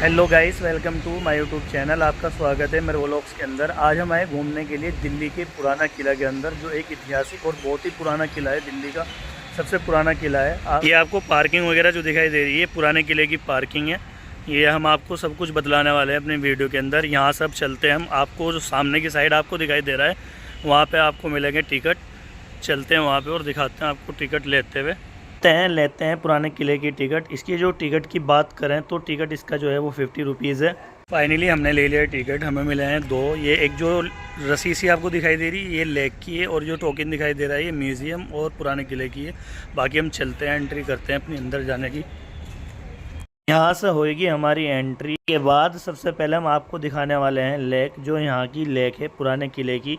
Hello guys, welcome to my YouTube channel. आपका स्वागत है मेरे व्लॉग्स के अंदर। आज हम आए घूमने के लिए दिल्ली के पुराना किला के अंदर, जो एक ऐतिहासिक और बहुत ही पुराना किला है। दिल्ली का सबसे पुराना किला है। ये आपको पार्किंग वगैरह जो दिखाई दे रही है, पुराने किले की पार्किंग है। ये हम आपको सब कुछ बतलाने वाले हैं अपने वीडियो के अंदर। यहाँ सब चलते हैं हम। आपको जो सामने की साइड आपको दिखाई दे रहा है, वहाँ पर आपको मिलेंगे टिकट। चलते हैं वहाँ पर और दिखाते हैं आपको टिकट लेते हुए। लेते हैं पुराने किले की टिकट। इसकी जो टिकट की बात करें तो टिकट इसका जो है वो 50 रुपीज़ है। फाइनली हमने ले लिया टिकट। हमें मिले हैं दो। ये एक जो रस्सी सी आपको दिखाई दे रही है, ये लेक की है, और जो टोकन दिखाई दे रहा है ये म्यूज़ियम और पुराने किले की है। बाकी हम चलते हैं, एंट्री करते हैं अपनी अंदर जाने की। यहाँ से होएगी हमारी एंट्री के बाद सबसे पहले हम आपको दिखाने वाले हैं लेक, जो यहाँ की लेक है पुराने किले की,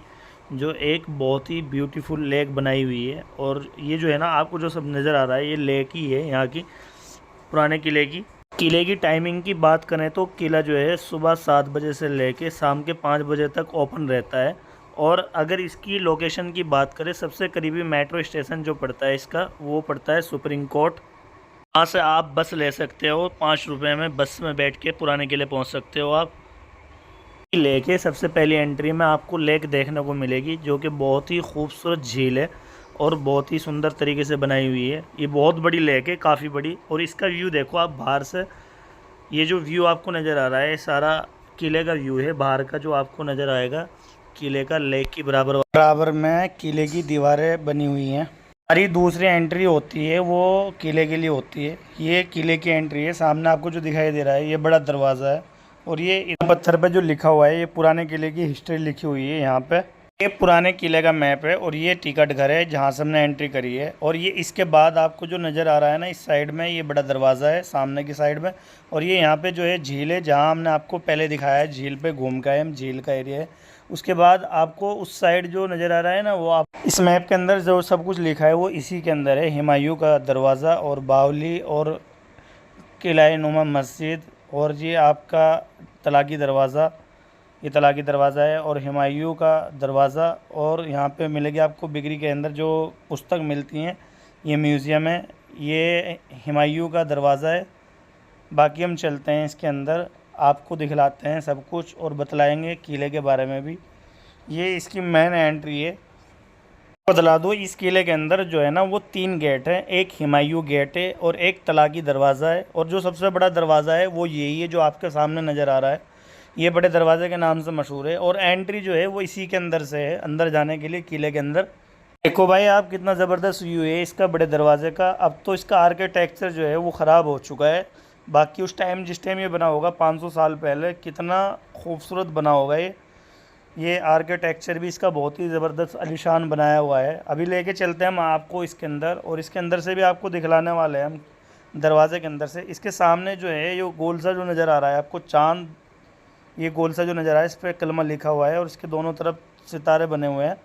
जो एक बहुत ही ब्यूटीफुल लेक बनाई हुई है। और ये जो है ना, आपको जो सब नज़र आ रहा है ये लेक ही है यहाँ की, पुराने किले की। किले की टाइमिंग की बात करें तो किला जो है सुबह 7 बजे से लेके शाम के 5 बजे तक ओपन रहता है। और अगर इसकी लोकेशन की बात करें, सबसे करीबी मेट्रो स्टेशन जो पड़ता है इसका, वो पड़ता है सुप्रीम कोर्ट। वहाँ से आप बस ले सकते हो, 5 रुपये में बस में बैठ के पुराने किले पहुँच सकते हो आप। लेक है, सबसे पहली एंट्री में आपको लेक देखने को मिलेगी, जो कि बहुत ही खूबसूरत झील है और बहुत ही सुंदर तरीके से बनाई हुई है। ये बहुत बड़ी लेक है, काफ़ी बड़ी। और इसका व्यू देखो आप बाहर से। ये जो व्यू आपको नज़र आ रहा है, सारा किले का व्यू है बाहर का, जो आपको नज़र आएगा किले का। लेक की बराबर में किले की दीवारें बनी हुई हैं। हमारी दूसरी एंट्री होती है वो किले के लिए होती है। ये किले की एंट्री है। सामने आपको जो दिखाई दे रहा है ये बड़ा दरवाज़ा है, और ये पत्थर पे जो लिखा हुआ है, ये पुराने किले की हिस्ट्री लिखी हुई है यहाँ पे। ये पुराने किले का मैप है, और ये टिकट घर है जहाँ से हमने एंट्री करी है। और ये इसके बाद आपको जो नज़र आ रहा है ना, इस साइड में ये बड़ा दरवाज़ा है सामने की साइड में। और ये यहाँ पे जो है झील है, जहाँ हमने आपको पहले दिखाया है। झील पे घूम के हम, झील का एरिया है। उसके बाद आपको उस साइड जो नज़र आ रहा है ना, वो आप इस मैप के अंदर जो सब कुछ लिखा है वो इसी के अंदर है। हुमायूं का दरवाज़ा और बावली और किला नुमा मस्जिद, और ये आपका तलाकी दरवाज़ा, ये तलाकी दरवाज़ा है। और हुमायूं का दरवाज़ा, और यहाँ पे मिलेगी आपको बिक्री के अंदर जो पुस्तक मिलती हैं, ये म्यूज़ियम है। ये हुमायूं का दरवाज़ा है। बाकी हम चलते हैं इसके अंदर, आपको दिखलाते हैं सब कुछ और बतलाएंगे किले के बारे में भी। ये इसकी मेन एंट्री है। बतला दो, इस किले के अंदर जो है ना वो 3 गेट हैं। एक हुमायूं गेट है और एक तलाकी दरवाज़ा है, और जो सबसे बड़ा दरवाज़ा है वो यही है जो आपके सामने नज़र आ रहा है। ये बड़े दरवाजे के नाम से मशहूर है, और एंट्री जो है वो इसी के अंदर से है, अंदर जाने के लिए किले के अंदर। देखो भाई आप, कितना ज़बरदस्त व्यू है इसका बड़े दरवाजे का। अब तो इसका आर्किटेक्चर जो है वो ख़राब हो चुका है। बाकी उस टाइम, जिस टाइम ये बना होगा 500 साल पहले, कितना खूबसूरत बना होगा ये आर्किटेक्चर भी इसका बहुत ही ज़बरदस्त आलीशान बनाया हुआ है। अभी लेके चलते हैं हम आपको इसके अंदर, और इसके अंदर से भी आपको दिखलाने वाले हैं हम दरवाजे के अंदर से। इसके सामने जो है ये गोल सा जो नज़र आ रहा है आपको, चांद, ये गोल सा जो नज़र आ रहा है, इस पर कलमा लिखा हुआ है, और इसके दोनों तरफ सितारे बने हुए हैं।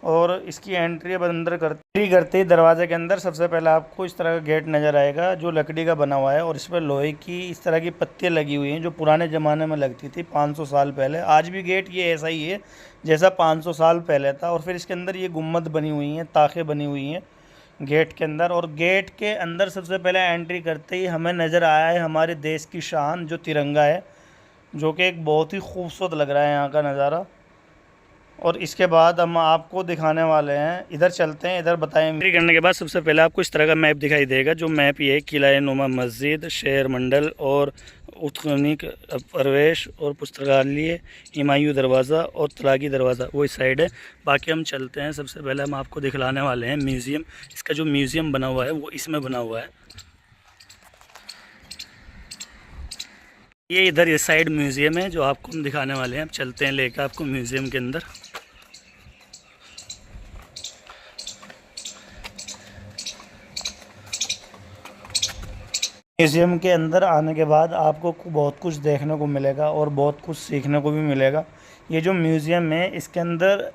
और इसकी एंट्री अब अंदर करते ही दरवाजे के अंदर सबसे पहले आपको इस तरह का गेट नज़र आएगा, जो लकड़ी का बना हुआ है, और इस पर लोहे की इस तरह की पत्तियाँ लगी हुई हैं, जो पुराने ज़माने में लगती थी 500 साल पहले। आज भी गेट ये ऐसा ही है जैसा 500 साल पहले था। और फिर इसके अंदर ये गुम्बद बनी हुई हैं, ताखें बनी हुई हैं गेट के अंदर। और गेट के अंदर सबसे पहले एंट्री करते ही हमें नज़र आया है हमारे देश की शान, जो तिरंगा है, जो कि एक बहुत ही खूबसूरत लग रहा है यहाँ का नज़ारा। और इसके बाद हम आपको दिखाने वाले हैं, इधर चलते हैं, इधर बताएं। एंट्री करने के बाद सबसे पहले आपको इस तरह का मैप दिखाई देगा, जो मैप ये है किला नुमा मस्जिद, शहर मंडल और उत्खननिक प्रवेश और पुस्तकालय, हुमायूं दरवाज़ा और तलाकी दरवाज़ा वो इस साइड है। बाकी हम चलते हैं। सबसे पहले हम आपको दिखलाने वाले हैं म्यूज़ियम। इसका जो म्यूज़ियम बना हुआ है वो इसमें बना हुआ है। ये इधर इस साइड म्यूज़ियम है जो आपको हम दिखाने वाले हैं। अब चलते हैं लेकर आपको म्यूज़ियम के अंदर। म्यूज़ियम के अंदर आने के बाद आपको बहुत कुछ देखने को मिलेगा और बहुत कुछ सीखने को भी मिलेगा। ये जो म्यूज़ियम है, इसके अंदर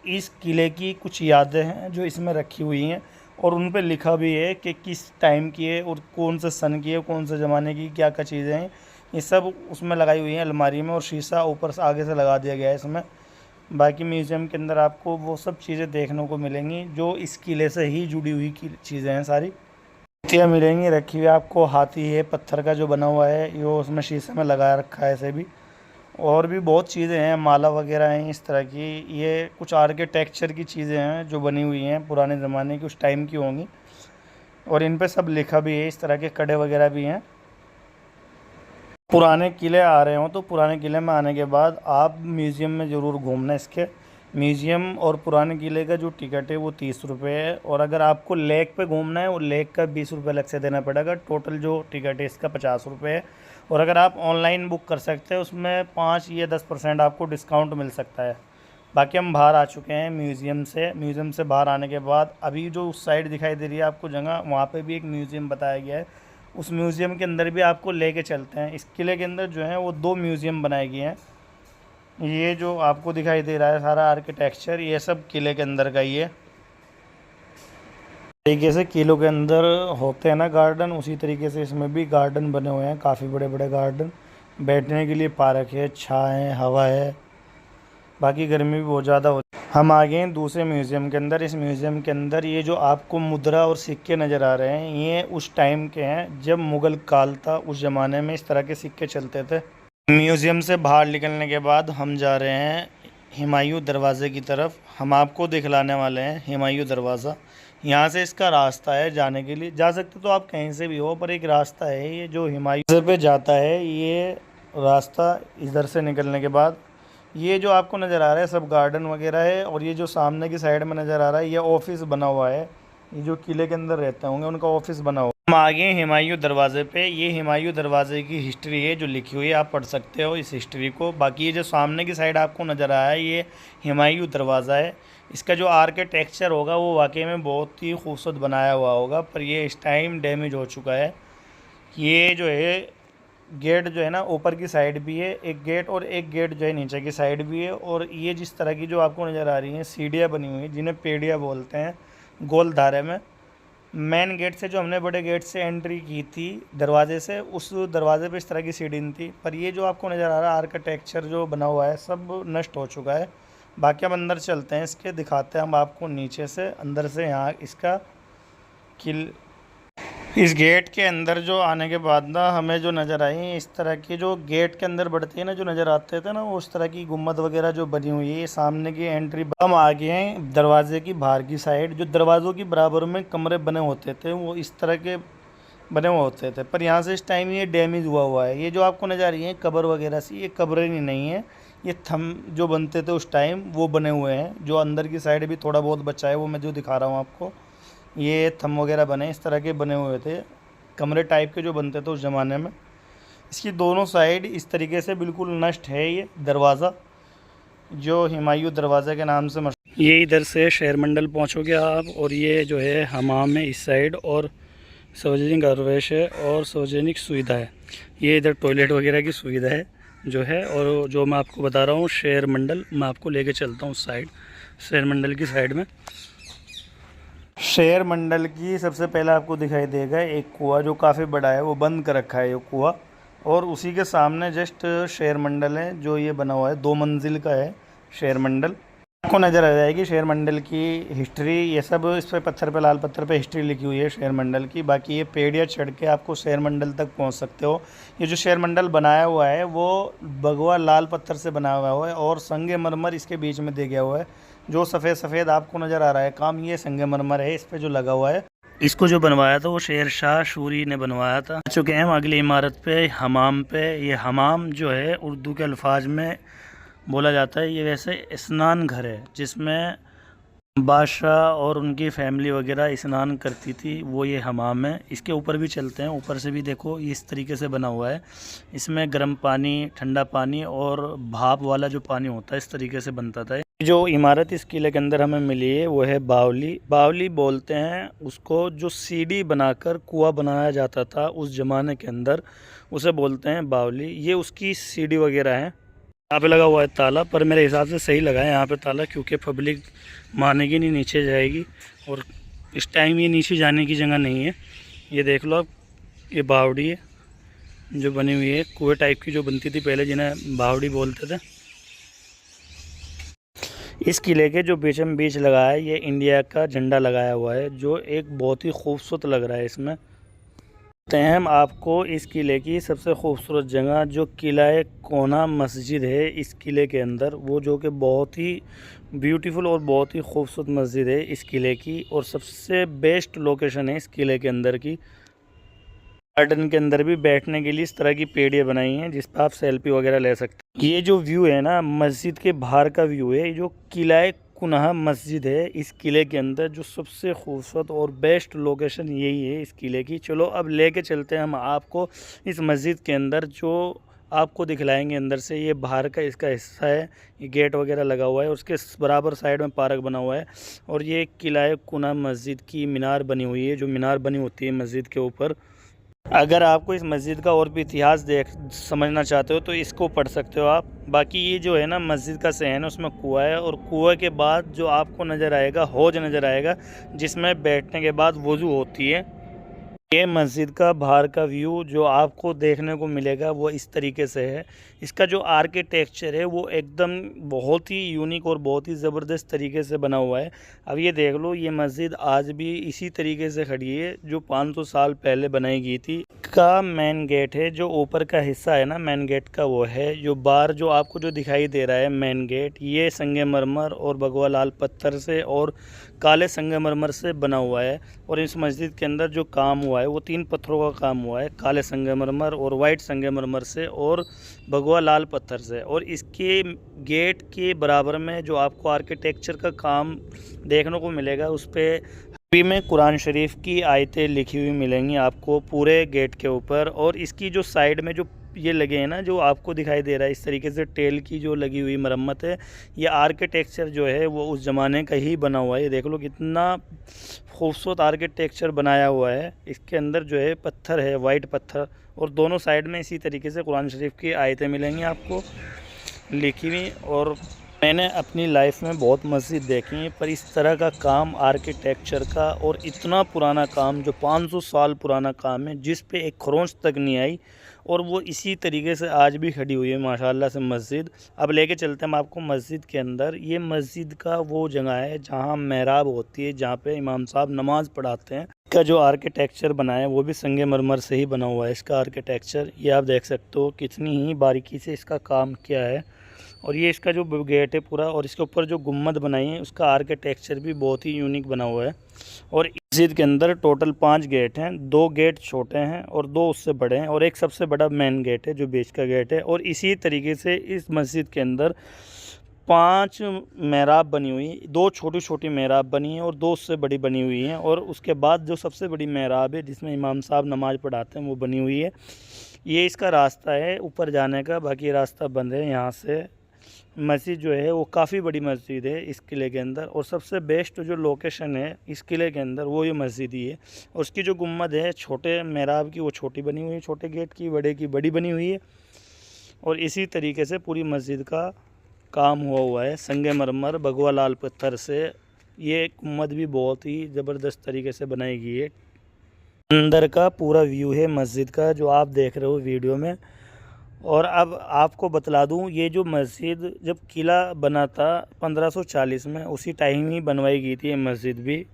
इस किले की कुछ यादें हैं जो इसमें रखी हुई हैं, और उन पे लिखा भी है कि किस टाइम की है और कौन से सन की है, कौन से ज़माने की क्या क्या चीज़ें हैं। ये सब उसमें लगाई हुई हैं अलमारी में, और शीशा ऊपर से आगे से लगा दिया गया है इसमें। बाकी म्यूज़ियम के अंदर आपको वो सब चीज़ें देखने को मिलेंगी जो इस किले से ही जुड़ी हुई चीज़ें हैं सारी। मूर्तियाँ मिलेंगी रखी हुई आपको। हाथी है पत्थर का जो बना हुआ है, ये उसमें शीशे में लगा रखा है ऐसे भी। और भी बहुत चीज़ें हैं, माला वगैरह हैं इस तरह की। ये कुछ आर्किटेक्चर की चीज़ें हैं जो बनी हुई हैं, पुराने ज़माने की, उस टाइम की होंगी। और इन पे सब लिखा भी है, इस तरह के कड़े वगैरह भी हैं। पुराने किले आ रहे हो तो पुराने किले में आने के बाद आप म्यूज़ियम में ज़रूर घूमना। इसके म्यूज़ियम और पुराने किले का जो टिकट है वो 30 रुपये है। और अगर आपको लेक पे घूमना है, वो लेक का 20 रुपये अलग से देना पड़ेगा। टोटल जो टिकट है इसका 50 रुपये है। और अगर आप ऑनलाइन बुक कर सकते हैं, उसमें 5 या 10% आपको डिस्काउंट मिल सकता है। बाकी हम बाहर आ चुके हैं म्यूज़ियम से बाहर आने के बाद अभी जो उस साइड दिखाई दे रही है आपको जगह, वहाँ पे भी एक म्यूज़ियम बताया गया है। उस म्यूज़ियम के अंदर भी आपको लेके चलते हैं। इस किले के अंदर जो है वो 2 म्यूज़ियम बनाए गए हैं। ये जो आपको दिखाई दे रहा है सारा आर्किटेक्चर, ये सब किले के अंदर का ही है। तरीके से किलों के अंदर होते हैं ना गार्डन, उसी तरीके से इसमें भी गार्डन बने हुए हैं, काफ़ी बड़े बड़े गार्डन। बैठने के लिए पार्क है, छाँव है, हवा है। बाकी गर्मी भी बहुत ज़्यादा होती है। हम आ गए हैं दूसरे म्यूज़ियम के अंदर। इस म्यूज़ियम के अंदर ये जो आपको मुद्रा और सिक्के नज़र आ रहे हैं, ये उस टाइम के हैं जब मुग़ल काल था। उस ज़माने में इस तरह के सिक्के चलते थे। म्यूज़ियम से बाहर निकलने के बाद हम जा रहे हैं हुमायूं दरवाज़े की तरफ। हम आपको दिखलाने वाले हैं हुमायूं दरवाज़ा। यहाँ से इसका रास्ता है जाने के लिए। जा सकते तो आप कहीं से भी हो, पर एक रास्ता है ये जो हुमायूं पे जाता है। ये रास्ता इधर से निकलने के बाद ये जो आपको नज़र आ रहा है सब गार्डन वगैरह है। और ये जो सामने की साइड में नज़र आ रहा है, ये ऑफिस बना हुआ है। ये जो किले के अंदर रहते होंगे उनका ऑफिस बना हुआ। हम आ गए हुमायूं दरवाज़े पे। ये हुमायूं दरवाज़े की हिस्ट्री है जो लिखी हुई है, आप पढ़ सकते हो इस हिस्ट्री को। बाकी ये जो सामने की साइड आपको नज़र आया है, ये हुमायूं दरवाज़ा है। इसका जो आर्किटेक्चर होगा वो वाकई में बहुत ही खूबसूरत बनाया हुआ होगा, पर ये इस टाइम डैमेज हो चुका है। ये जो है गेट जो है ना ऊपर की साइड भी है एक गेट, और एक गेट जो है नीचे की साइड भी है। और ये जिस तरह की जो आपको नज़र आ रही हैं सीढ़ियाँ बनी हुई हैं, जिन्हें पेड़ियाँ बोलते हैं, गोल धारे में। मेन गेट से जो हमने बड़े गेट से एंट्री की थी दरवाजे से, उस दरवाजे पे इस तरह की सीढ़ी थी। पर ये जो आपको नज़र आ रहा है आर्किटेक्चर जो बना हुआ है सब नष्ट हो चुका है। बाकी हम अंदर चलते हैं, इसके दिखाते हैं हम आपको नीचे से अंदर से। यहाँ इसका इस गेट के अंदर जो आने के बाद ना हमें जो नज़र आई, इस तरह की जो गेट के अंदर बढ़ती है ना, जो नज़र आते थे ना, वो उस तरह की गुम्बद वगैरह जो बनी हुई है। सामने की एंट्री हम आ गए हैं दरवाजे की बाहर की साइड। जो दरवाज़ों की बराबर में कमरे बने होते थे वो इस तरह के बने हुए होते थे, पर यहाँ से इस टाइम ये डैमेज हुआ है। ये जो आपको नज़र आ रही है कब्र वगैरह सी, ये कब्रें नहीं है, ये थम जो बनते थे उस टाइम वो बने हुए हैं। जो अंदर की साइड भी थोड़ा बहुत बचा है वो मैं जो दिखा रहा हूँ आपको। ये थम वगैरह बने इस तरह के बने हुए थे, कमरे टाइप के जो बनते थे उस ज़माने में। इसकी दोनों साइड इस तरीके से बिल्कुल नष्ट है ये दरवाज़ा, जो हुमायूं दरवाज़े के नाम से मशहूर। ये इधर से शहर मंडल पहुँचोगे आप, और ये जो है हमाम है इस साइड, और सार्वजनिक आवास है और सार्वजनिक सुविधा है। ये इधर टॉयलेट वगैरह की सुविधा है जो है। और जो मैं आपको बता रहा हूँ शहर मंडल, मैं आपको लेके चलता हूँ उस साइड, शहर मंडल की साइड में। शहर मंडल की सबसे पहले आपको दिखाई देगा एक कुआं जो काफ़ी बड़ा है, वो बंद कर रखा है ये कुआं। और उसी के सामने जस्ट शहर मंडल है जो ये बना हुआ है, 2 मंजिल का है शहर मंडल। आपको नज़र आ जाएगी शहर मंडल की हिस्ट्री, ये सब इस पर पत्थर पे, लाल पत्थर पे हिस्ट्री लिखी हुई है शहर मंडल की। बाकी ये पेड़ियाँ चढ़ के आपको शहर मंडल तक पहुंच सकते हो। ये जो शहर मंडल बनाया हुआ है वो भगवा लाल पत्थर से बनाया हुआ है, और संगमरमर इसके बीच में दे गया हुआ है। जो सफ़ेद सफ़ेद आपको नज़र आ रहा है काम, ये संगमरमर है इस पर जो लगा हुआ है। इसको जो बनवाया था वो शेर शाह सूरी ने बनवाया था। आ चुके हैं हम अगली इमारत पे, हमाम पे। ये हमाम जो है उर्दू के अल्फाज में बोला जाता है, ये वैसे स्नान घर है जिसमें बादशाह और उनकी फैमिली वगैरह स्नान करती थी, वो ये हमाम है। इसके ऊपर भी चलते हैं, ऊपर से भी देखो ये इस तरीके से बना हुआ है। इसमें गर्म पानी, ठंडा पानी और भाप वाला जो पानी होता है इस तरीके से बनता था। जो इमारत इस किले के अंदर हमें मिली है वो है बावली। बावली बोलते हैं उसको, जो सीढ़ी बनाकर कुआं बनाया जाता था उस ज़माने के अंदर, उसे बोलते हैं बावली। ये उसकी सीढ़ी वगैरह है। यहाँ पे लगा हुआ है ताला, पर मेरे हिसाब से सही लगा है यहाँ पे ताला, क्योंकि पब्लिक मानेगी नहीं, नीचे जाएगी। और इस टाइम ये नीचे जाने की जगह नहीं है। ये देख लो आप, ये बावड़ी है जो बनी हुई है, कुएं टाइप की जो बनती थी पहले, जिन्हें बावड़ी बोलते थे। इस किले के जो बीचम बीच लगा है ये इंडिया का झंडा लगाया हुआ है, जो एक बहुत ही खूबसूरत लग रहा है। इसमें तो हम आपको इस किले की सबसे खूबसूरत जगह जो किला कोना मस्जिद है इस किले के अंदर, वो जो कि बहुत ही ब्यूटीफुल और बहुत ही खूबसूरत मस्जिद है इस किले की, और सबसे बेस्ट लोकेशन है इस किले के अंदर की। गार्डन के अंदर भी बैठने के लिए इस तरह की पेड़ियाँ बनाई हैं जिस पर आप सेल्फी वगैरह ले सकते हैं। ये जो व्यू है ना मस्जिद के बाहर का व्यू है, जो किला कुनहा मस्जिद है इस किले के अंदर, जो सबसे खूबसूरत और बेस्ट लोकेशन यही है इस किले की। चलो अब लेके चलते हैं हम आपको इस मस्जिद के अंदर, जो आपको दिखलाएंगे अंदर से। ये बाहर का इसका हिस्सा है, ये गेट वगैरह लगा हुआ है, उसके बराबर साइड में पार्क बना हुआ है, और ये किला कुनहा मस्जिद की मीनार बनी हुई है, जो मीनार बनी होती है मस्जिद के ऊपर। अगर आपको इस मस्जिद का और भी इतिहास समझना चाहते हो तो इसको पढ़ सकते हो आप। बाकी ये जो है ना मस्जिद का सहन है, उसमें कुआं है, और कुएं के बाद जो आपको नज़र आएगा हौज नज़र आएगा, जिसमें बैठने के बाद वज़ू होती है। ये मस्जिद का बाहर का व्यू जो आपको देखने को मिलेगा वो इस तरीके से है। इसका जो आर्किटेक्चर है वो एकदम बहुत ही यूनिक और बहुत ही ज़बरदस्त तरीके से बना हुआ है। अब ये देख लो, ये मस्जिद आज भी इसी तरीके से खड़ी है जो 500 साल पहले बनाई गई थी। का मेन गेट है, जो ऊपर का हिस्सा है ना मेन गेट का, वो है जो बाहर जो आपको जो दिखाई दे रहा है मेन गेट, ये संगमरमर और भगवा लाल पत्थर से और काले संगमरमर से बना हुआ है। और इस मस्जिद के अंदर जो काम हुआ है वो 3 पत्थरों का काम हुआ है, काले संगमरमर और वाइट संगमरमर से और भगवा लाल पत्थर से। और इसके गेट के बराबर में जो आपको आर्किटेक्चर का काम देखने को मिलेगा, उस पर अरबी में कुरान शरीफ की आयतें लिखी हुई मिलेंगी आपको पूरे गेट के ऊपर। और इसकी जो साइड में जो ये लगे हैं ना, जो आपको दिखाई दे रहा है इस तरीके से टेल की जो लगी हुई मरम्मत है, ये आर्किटेक्चर जो है वो उस ज़माने का ही बना हुआ है। ये देख लो कितना खूबसूरत आर्किटेक्चर बनाया हुआ है। इसके अंदर जो है पत्थर है, वाइट पत्थर, और दोनों साइड में इसी तरीके से कुरान शरीफ की आयतें मिलेंगी आपको लिखी हुई। और मैंने अपनी लाइफ में बहुत मस्जिद देखी हैं, पर इस तरह का काम आर्किटेक्चर का और इतना पुराना काम जो 500 साल पुराना काम है, जिस पे एक खरोंच तक नहीं आई, और वो इसी तरीके से आज भी खड़ी हुई है माशाल्लाह से मस्जिद। अब लेके चलते हैं हम आपको मस्जिद के अंदर। ये मस्जिद का वो जगह है जहाँ मेहराब होती है, जहाँ पे इमाम साहब नमाज़ पढ़ाते हैं। इसका जो आर्किटेक्चर बना है वो भी संगमरमर से ही बना हुआ है। इसका आर्किटेक्चर ये आप देख सकते हो कितनी ही बारीकी से इसका काम किया है। और ये इसका जो गेट है पूरा, और इसके ऊपर जो गुम्मद बनाई है उसका आर्किटेक्चर भी बहुत ही यूनिक बना हुआ है। और मस्जिद के अंदर टोटल 5 गेट हैं, 2 गेट छोटे हैं और 2 उससे बड़े हैं, और एक सबसे बड़ा मेन गेट है जो बीच का गेट है। और इसी तरीके से इस मस्जिद के अंदर 5 मेहराब बनी हुई, 2 छोटी छोटी मेहराब बनी हैं और 2 उससे बड़ी बनी हुई हैं। और उसके बाद जो सबसे बड़ी मेहराब है जिसमें इमाम साहब नमाज़ पढ़ाते हैं वो बनी हुई है। ये इसका रास्ता है ऊपर जाने का, बाकी रास्ता बंद है यहाँ से। मस्जिद जो है वो काफ़ी बड़ी मस्जिद है इस किले के अंदर, और सबसे बेस्ट जो लोकेशन है इस किले के अंदर वो ये मस्जिद ही है। और उसकी जो गुम्मद है छोटे मेहराब की वो छोटी बनी हुई है, छोटे गेट की, बड़े की बड़ी बनी हुई है। और इसी तरीके से पूरी मस्जिद का काम हुआ है संगमरमर भगवा लाल पत्थर से। ये गुम्मद भी बहुत ही ज़बरदस्त तरीके से बनाई गई है। अंदर का पूरा व्यू है मस्जिद का जो आप देख रहे हो वीडियो में। और अब आपको बतला दूं, ये जो मस्जिद जब किला बना था 1540 में, उसी टाइम ही बनवाई गई थी ये मस्जिद भी।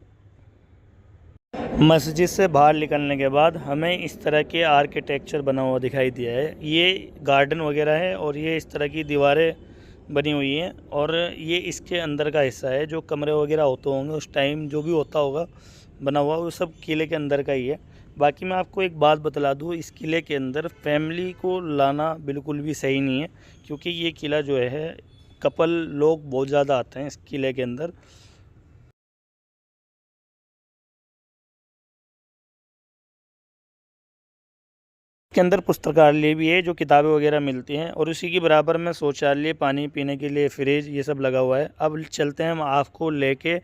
मस्जिद से बाहर निकलने के बाद हमें इस तरह के आर्किटेक्चर बना हुआ दिखाई दिया है। ये गार्डन वगैरह है और ये इस तरह की दीवारें बनी हुई हैं, और ये इसके अंदर का हिस्सा है। जो कमरे वगैरह होते होंगे उस टाइम जो भी होता होगा बना हुआ, वो सब किले के अंदर का ही है। बाकी मैं आपको एक बात बतला दूँ, इस किले के अंदर फैमिली को लाना बिल्कुल भी सही नहीं है, क्योंकि ये किला जो है कपल लोग बहुत ज़्यादा आते हैं इस किले के अंदर। के अंदर पुस्तकालय भी है जो किताबें वगैरह मिलती हैं, और उसी के बराबर में शौचालय, पानी पीने के लिए फ्रिज, ये सब लगा हुआ है। अब चलते हैं हम आपको लेके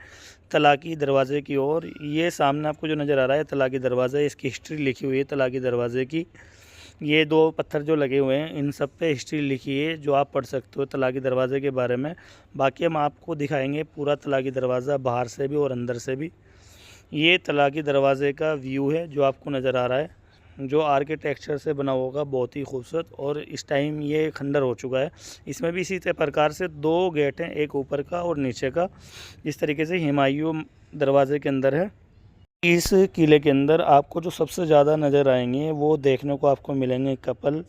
तलाकी दरवाज़े की ओर। ये सामने आपको जो नज़र आ रहा है तलाकी दरवाज़ा, इसकी हिस्ट्री लिखी हुई है तलाकी दरवाज़े की। ये 2 पत्थर जो लगे हुए हैं इन सब पे हिस्ट्री लिखी है जो आप पढ़ सकते हो तलाकी दरवाज़े के बारे में। बाकी हम आपको दिखाएंगे पूरा तलाकी दरवाज़ा बाहर से भी और अंदर से भी। ये तलाकी दरवाज़े का व्यू है जो आपको नज़र आ रहा है। जो आर्किटेक्चर से बना होगा बहुत ही खूबसूरत। और इस टाइम ये खंडर हो चुका है। इसमें भी इसी प्रकार से 2 गेट हैं, एक ऊपर का और नीचे का। इस तरीके से हुमायूं दरवाजे के अंदर है। इस किले के अंदर आपको जो सबसे ज़्यादा नज़र आएंगे वो देखने को आपको मिलेंगे कपल।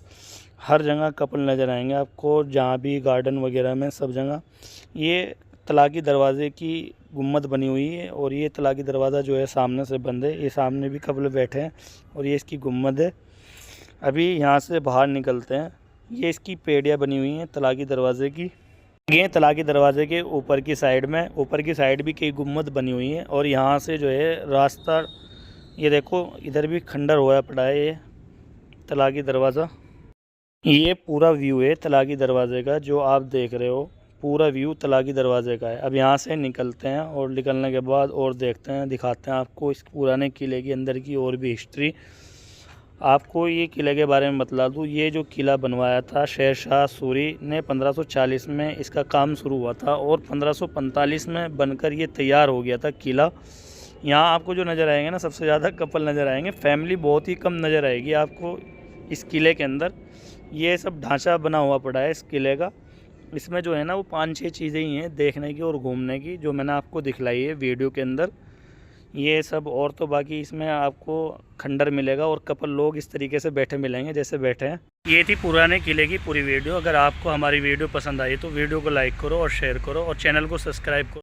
हर जगह कपल नज़र आएंगे आपको, जहाँ भी गार्डन वगैरह में सब जगह। ये तलाकी दरवाज़े की गुम्मद बनी हुई है और ये तलाकी दरवाज़ा जो है सामने से बंद है। ये सामने भी कपल बैठे हैं और ये इसकी गुम्मद है। अभी यहाँ से बाहर निकलते हैं। ये इसकी पेड़ियाँ बनी हुई हैं तलाकी दरवाज़े की। ये तलाकी दरवाज़े के ऊपर की साइड में, ऊपर की साइड भी कई गुम्मद बनी हुई हैं। और यहाँ से जो है रास्ता, ये देखो इधर भी खंडर हुआ पड़ा है। ये तलाकी दरवाज़ा, ये पूरा व्यू है तलाकी दरवाज़े का जो आप देख रहे हो। पूरा व्यू तलाकी दरवाज़े का है। अब यहाँ से निकलते हैं और निकलने के बाद और देखते हैं, दिखाते हैं आपको इस पुराने किले के अंदर की और भी हिस्ट्री। आपको ये किले के बारे में बतला दूँ, ये जो किला बनवाया था शेर शाह सूरी ने 1540 में इसका काम शुरू हुआ था और 1545 में बनकर ये तैयार हो गया था किला। यहाँ आपको जो नज़र आएंगे ना, सबसे ज़्यादा कपल नज़र आएंगे, फैमिली बहुत ही कम नज़र आएगी आपको इस किले के अंदर। ये सब ढांचा बना हुआ पड़ा है इस किले का। इसमें जो है ना वो 5-6 चीज़ें ही हैं देखने की और घूमने की, जो मैंने आपको दिखलाई है वीडियो के अंदर। ये सब और तो बाकी इसमें आपको खंडर मिलेगा और कपल लोग इस तरीके से बैठे मिलेंगे जैसे बैठे हैं। ये थी पुराने किले की पूरी वीडियो। अगर आपको हमारी वीडियो पसंद आई तो वीडियो को लाइक करो और शेयर करो और चैनल को सब्सक्राइब करो।